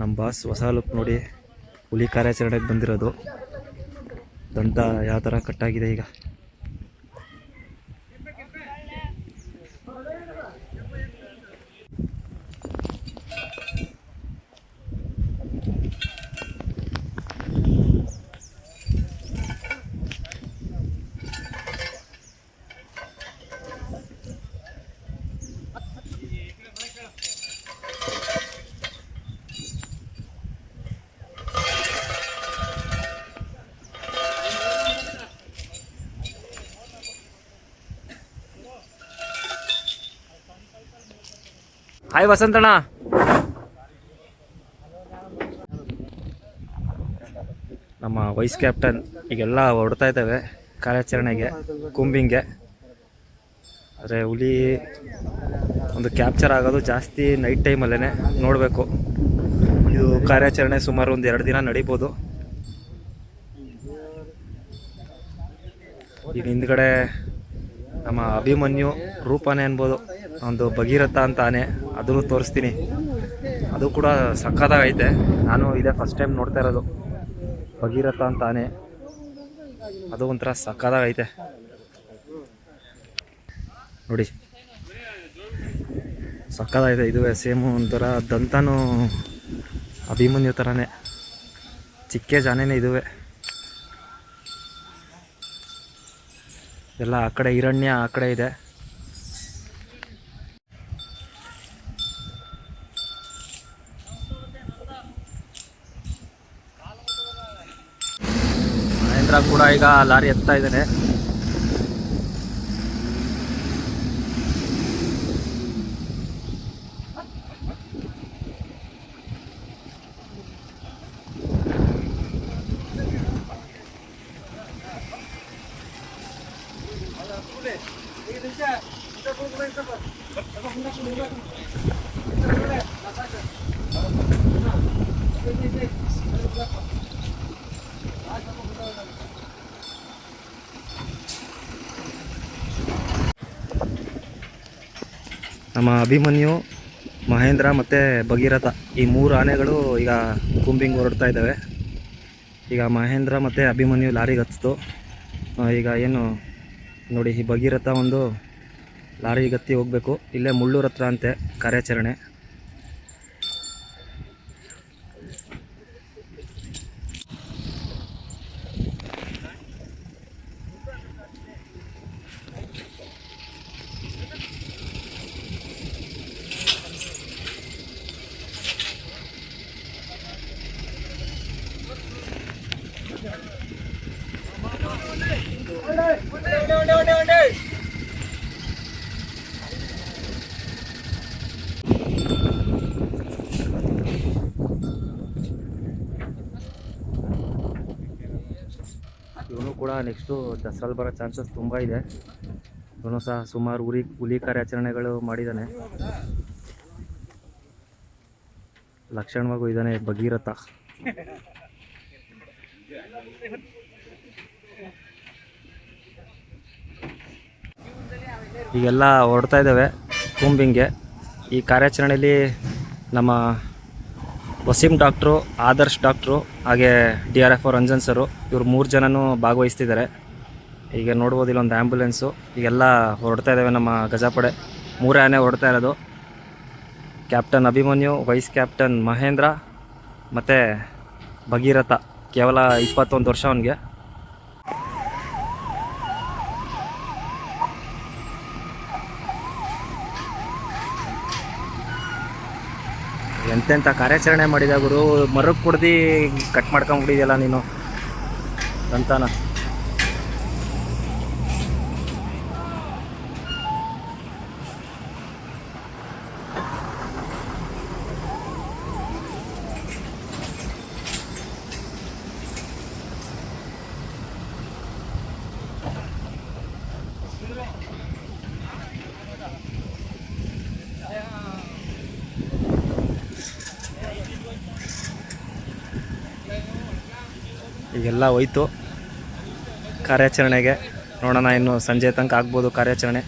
ನಮ್ಮ ಬಾಸ್ ಹೊಸ ಲುಕ್ ನೋಡಿ ಹುಲಿ ಕಾರ್ಯಾಚರಣೆಗೆ ಬಂದಿರೋದು. ದಂತ ಯಾವ ಥರ ಕಟ್ಟಾಗಿದೆ ಈಗ. ಹಾಯ್ ವಸಂತಣ್ಣ. ನಮ್ಮ ವೈಸ್ ಕ್ಯಾಪ್ಟನ್ ಈಗೆಲ್ಲ ಹೊರಡ್ತಾ ಇದ್ದಾವೆ ಕಾರ್ಯಾಚರಣೆಗೆ, ಕೂಂಬಿಂಗ್ಗೆ. ಆದರೆ ಹುಲಿ ಒಂದು ಕ್ಯಾಪ್ಚರ್ ಆಗೋದು ಜಾಸ್ತಿ ನೈಟ್ ಟೈಮಲ್ಲೇ ನೋಡಬೇಕು. ಇದು ಕಾರ್ಯಾಚರಣೆ ಸುಮಾರು ಒಂದು 2 ದಿನ ನಡೀಬೋದು. ಈಗ ಹಿಂದ್ಗಡೆ ನಮ್ಮ ಅಭಿಮನ್ಯು ರೂಪನೇ ಅನ್ಬೋದು, ಒಂದು ಭಗೀರಥ ಅಂತ ಆನೆ, ಅದನ್ನು ತೋರಿಸ್ತೀನಿ. ಅದು ಕೂಡ ಸಕ್ಕತ್ತಾಗೈತೆ. ನಾನು ಇದೇ ಫಸ್ಟ್ ಟೈಮ್ ನೋಡ್ತಾ ಇರೋದು ಭಗೀರಥ ಅಂತ ಆನೆ. ಅದು ಒಂಥರ ಸಕ್ಕತ್ತಾಗೈತೆ ನೋಡಿ, ಸಕ್ಕತ್ತಾಗೈತೆ. ಇದುವೇ ಸೇಮು ಒಂಥರ ದಂತನೂ ಅಭಿಮನ್ಯು ಥರನೇ, ಚಿಕ್ಕ ಜಾನೇನೆ ಇದುವೇ. ಎಲ್ಲ ಆ ಕಡೆ ಹಿರಣ್ಯ ಆ ಕಡೆ ಇದೆ. ಮಹೇಂದ್ರ ಕೂಡ ಈಗ ಲಾರಿ ಎತ್ತಾ ಇದ್ದಾನೆ. ನಮ್ಮ ಅಭಿಮನ್ಯು, ಮಹೇಂದ್ರ ಮತ್ತು ಭಗೀರಥ ಈ 3 ಆನೆಗಳು ಈಗ ಕೂಂಬಿಂಗ್ ಹೊರಡ್ತಾ ಇದ್ದಾವೆ. ಈಗ ಮಹೇಂದ್ರ ಮತ್ತು ಅಭಿಮನ್ಯು ಲಾರಿಗೆ ಹತ್ತಿತು. ಈಗ ಏನು ನೋಡಿ, ಈ ಭಗೀರಥ ಒಂದು ಲಾರಿಗೆ ಹತ್ತಿ ಹೋಗಬೇಕು. ಇಲ್ಲೇ ಮುಳ್ಳೂರು ಹತ್ರ ಅಂತೆ ಕಾರ್ಯಾಚರಣೆ. ಇವನು ಕೂಡ ನೆಕ್ಸ್ಟು ದಸರಲ್ಲಿ ಬರೋ ಚಾನ್ಸಸ್ ತುಂಬ ಇದೆ. ಇವನು ಸಹ ಸುಮಾರು ಹುಲಿ ಕಾರ್ಯಾಚರಣೆಗಳು ಮಾಡಿದ್ದಾನೆ. ಲಕ್ಷಣವಾಗೂ ಇದ್ದಾನೆ ಭಗೀರಥ. ಈಗೆಲ್ಲ ಹೊರಡ್ತಾ ಇದ್ದಾವೆ ಕೂಂಬಿಂಗ್ಗೆ. ಈ ಕಾರ್ಯಾಚರಣೆಯಲ್ಲಿ ನಮ್ಮ ವಸೀಂ ಡಾಕ್ಟ್ರು, ಆದರ್ಶ್ ಡಾಕ್ಟ್ರು, ಹಾಗೆ DRFO ರಂಜನ್ ಸರು, ಇವರು 3 ಜನನೂ ಭಾಗವಹಿಸ್ತಿದ್ದಾರೆ. ಈಗ ನೋಡ್ಬೋದು ಇಲ್ಲೊಂದು ಆ್ಯಂಬುಲೆನ್ಸು. ಈಗೆಲ್ಲ ಹೊರಡ್ತಾ ಇದ್ದಾವೆ ನಮ್ಮ ಗಜಪಡೆ. 3 ಆನೆ ಹೊರಡ್ತಾ ಇರೋದು. Captain Abhimanyu, vice captain Mahendra ಮತ್ತು ಭಗೀರಥ. ಕೇವಲ 21 ವರ್ಷ ಅವನಿಗೆ. ಎಂತೆಂಥ ಕಾರ್ಯಾಚರಣೆ ಮಾಡಿದ ಗುರು. ಮರಕ್ಕೆ ಕುಡ್ದು ಕಟ್ ಮಾಡ್ಕೊಂಬಿಟ್ಟಿದೆಯಲ್ಲ ನೀನು ಅಂತಾನ. ಈಗೆಲ್ಲ ಹೋಯ್ತು ಕಾರ್ಯಾಚರಣೆಗೆ. ನೋಡೋಣ, ಇನ್ನು ಸಂಜೆ ತನಕ ಆಗ್ಬೋದು ಕಾರ್ಯಾಚರಣೆ.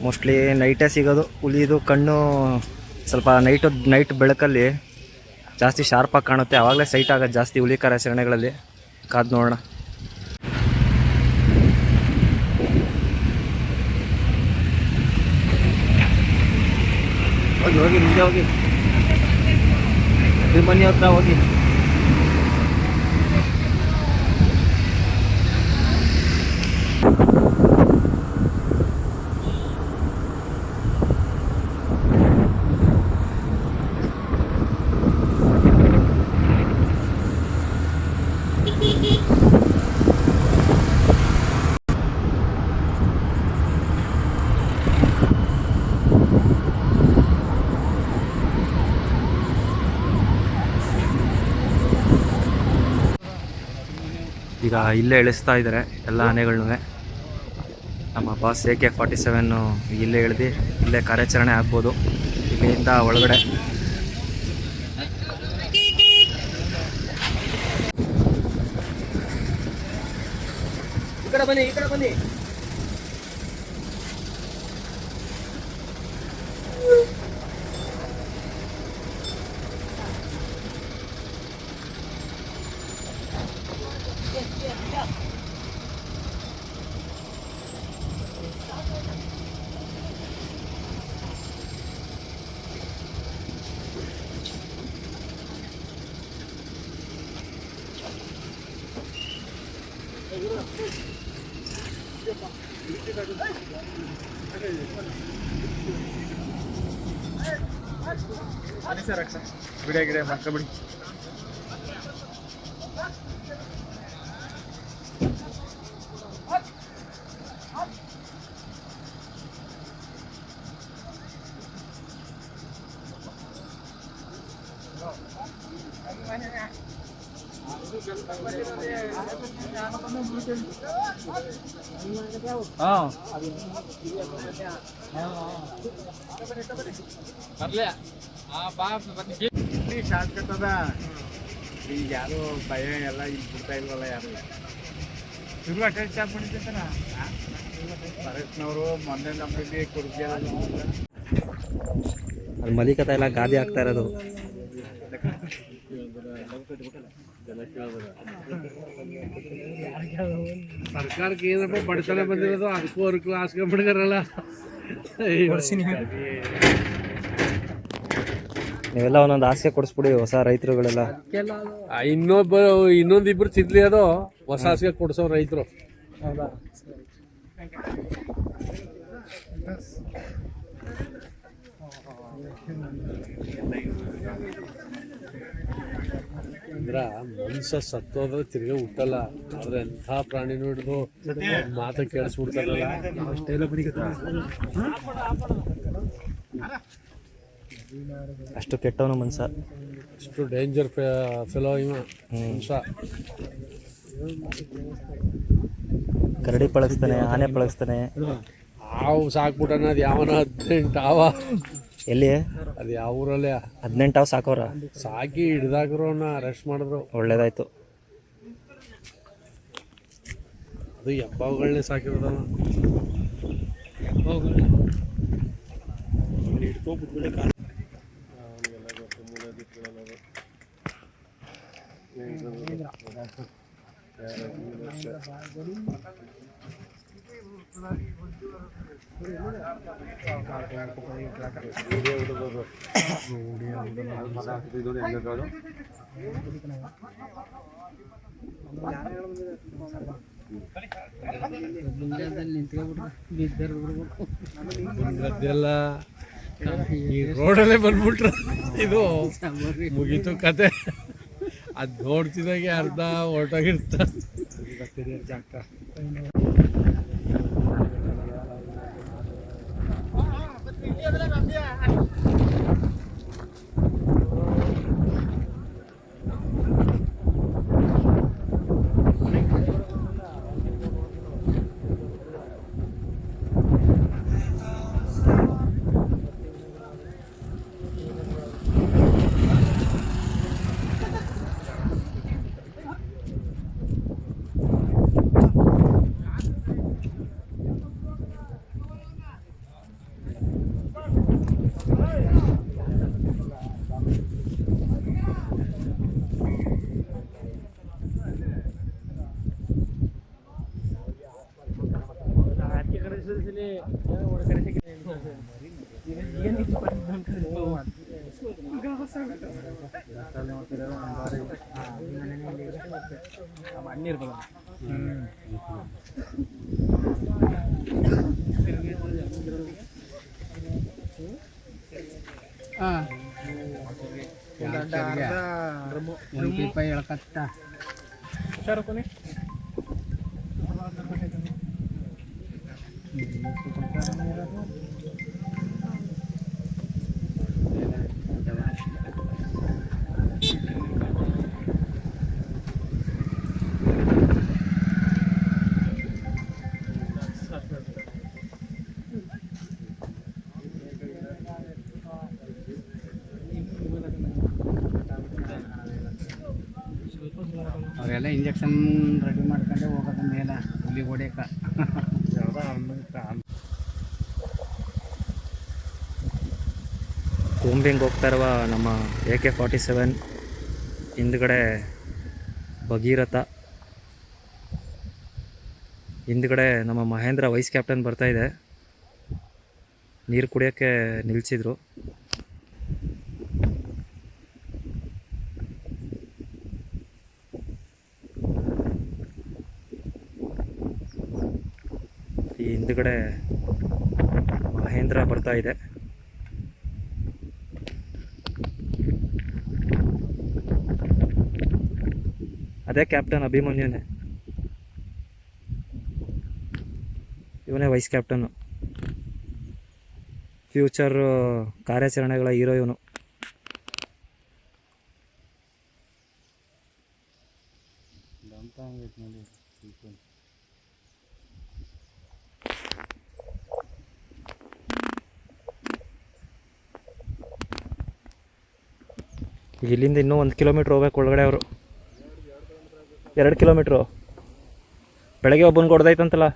ಮೋಸ್ಟ್ಲಿ ನೈಟೇ ಸಿಗೋದು ಹುಲಿದು. ಕಣ್ಣು ಸ್ವಲ್ಪ ನೈಟ್ ಬೆಳಕಲ್ಲಿ ಜಾಸ್ತಿ ಶಾರ್ಪಾಗಿ ಕಾಣುತ್ತೆ, ಆವಾಗಲೇ ಸೈಟ್ ಆಗೋದು ಜಾಸ್ತಿ ಹುಲಿ ಕಾರ್ಯಾಚರಣೆಗಳಲ್ಲಿ. ಕಾದು ನೋಡೋಣ. ಹೋಗಿ ಹೋಗಿ ಮುಂದೆ ಹೋಗಿ, ಬನ್ನಿ ಹತ್ರ ಹೋಗಿ. ಈಗ ಇಲ್ಲೇ ಇಳಿಸ್ತಾ ಇದ್ದಾರೆ ಎಲ್ಲ ಆನೆಗಳನ್ನೂ. ನಮ್ಮ ಬಾಸ್ AK-47 ಇಲ್ಲೇ ಇಳಿದು ಇಲ್ಲೇ ಕಾರ್ಯಾಚರಣೆ ಆಗ್ಬೋದು. ಇಲ್ಲಿಂದ ಒಳಗಡೆ ಈ ಕಡೆ ಬನ್ನಿ, ಈ ಕಡೆ ಬನ್ನಿ. ಬಿಡಿ ಗಿಡ ಮಾತ್ರ ಬಿಡಿ. ಶಾರ್ಟ್ಕಟ್ ಅದ ಈಗ. ಯಾರು ಭಯ ಎಲ್ಲ ಇಲ್ಲಿ ಬಿಡ್ತಾ ಇಲ್ವಲ್ಲ ಯಾರು. ಇವರು ಅಟೆಂಡ್ ಚಾಪ್ ಮಾಡಿರ್ತಾರ ಫಾರೆಸ್ಟ್ನವರು. ಮೊನ್ನೆ ನಮ್ಮಲ್ಲಿ ಕುರ್ಗಿ ಅಲ್ಲಿ ಮಲಿಕತ ಎಲ್ಲ ಗಾದಿ ಆಗ್ತಾ ಇರೋದು. ಸರ್ಕಾರಕ್ಕೆ ಏನಪ್ಪ ಬಡತನ ಬಂದಿರೋದು, ಅದಕ್ಕೂ ಅವ್ರಿಗೂ ಆಸ್ಕೆ ಬಿಡ್ಗಾರಲ್ಲ. ನೀವೆಲ್ಲ ಒಂದೊಂದು ಆಸೆ ಕೊಡಿಸ್ಬಿಡಿ ಹೊಸ ರೈತರುಗಳೆಲ್ಲ. ಇನ್ನೊಂದಿಬ್ರು ತಿದ್ಲಿ ಅದು ಹೊಸ ಆಸೆ ಕೊಡ್ಸೋ ರೈತರು. ಹೌದಾ? ಅಂದ್ರ ಮನುಷ್ಯ ಸತ್ತೋದ್ರೆ ತಿರ್ಗಿ ಹುಟ್ಟಲ್ಲ. ಆದ್ರೆ ಎಂಥ ಪ್ರಾಣಿ ನೋಡಿದ್ರು ಮಾತ ಕೇಳಿಸ್ಬಿಡ್ತಾರಲ್ಲ. ಅಷ್ಟು ಕೆಟ್ಟವನು ಮನುಷ್ಯ, ಅಷ್ಟು ಡೇಂಜರ್ ಫೆಲೋ ಇವ ಮನುಷ್ಯ. ಕರಡಿ ಪಳಗಿಸ್ತಾನೆ, ಆನೆ ಪಳಗಿಸ್ತಾನೆ. ಹಾವು ಸಾಕ್ಬಿಟ್ಟನ. ಅದು ಯಾವನ 18 ಹಾವ. ಎಲ್ಲಿ? ಅದು ಯಾವ ಊರಲ್ಲೇ 18 ಹಾವು ಸಾಕೋರ. ಸಾಕಿ ಹಿಡ್ದಾಗ್ರು ಅರೆಸ್ಟ್ ಮಾಡಿದ್ರು. ಒಳ್ಳೇದಾಯ್ತು. ಅದು ಎಬ್ಬಾವುಗಳನ್ನೇ ಸಾಕಿರೋದ. ಗದ್ದೆಲ್ಲ ಈ ರೋಡಲ್ಲೇ ಬಂದ್ಬಿಟ್ರ ಇದು ಮುಗೀತು ಕತೆ. ಅದು ನೋಡ್ತಿದ್ದಾಗೆ ಅರ್ಧ ಹೊರಟೋಗಿರ್ತ. ಹೇಳ್ಕತ್ತ ಅವರೆಲ್ಲ ಇಂಜೆಕ್ಷನ್ ರೆಡಿ ಮಾಡ್ಕೊಂಡೆ ಹೋಗೋದ ಮೇಲೆ ಹುಲಿ ಹೊಡ್ಯಕ ಕೂಂಬಿಂಗ್ ಹೋಗ್ತಾ ಇರುವ ನಮ್ಮ AK-47 ಹಿಂದ್ಗಡೆ ಭಗೀರಥ, ಹಿಂದ್ಗಡೆ ನಮ್ಮ ಮಹೇಂದ್ರ ವೈಸ್ ಕ್ಯಾಪ್ಟನ್ ಬರ್ತಾ ಇದೆ. ನೀರು ಕುಡಿಯೋಕ್ಕೆ ನಿಲ್ಲಿಸಿದ್ರು. ಈ ಹಿಂದ್ಗಡೆ ಮಹೇಂದ್ರ ಬರ್ತಾ ಇದೆ. ಅದೇ ಕ್ಯಾಪ್ಟನ್ ಅಭಿಮನ್ಯುನೇ, ಇವನೇ ವೈಸ್ ಕ್ಯಾಪ್ಟನ್ನು. ಫ್ಯೂಚರ್ ಕಾರ್ಯಾಚರಣೆಗಳ ಹೀರೋ ಇವನು. ಇಲ್ಲಿಂದ ಇನ್ನೂ 1 ಕಿಲೋಮೀಟ್ರ್ ಹೋಗ್ಬೇಕು ಒಳಗಡೆ ಅವರು. 2 ಕಿಲೋಮೀಟ್ರು. ಬೆಳಗ್ಗೆ ಒಬ್ಬನಿಗೆ ಹೊಡೆದೈತಂತಲ್ಲ.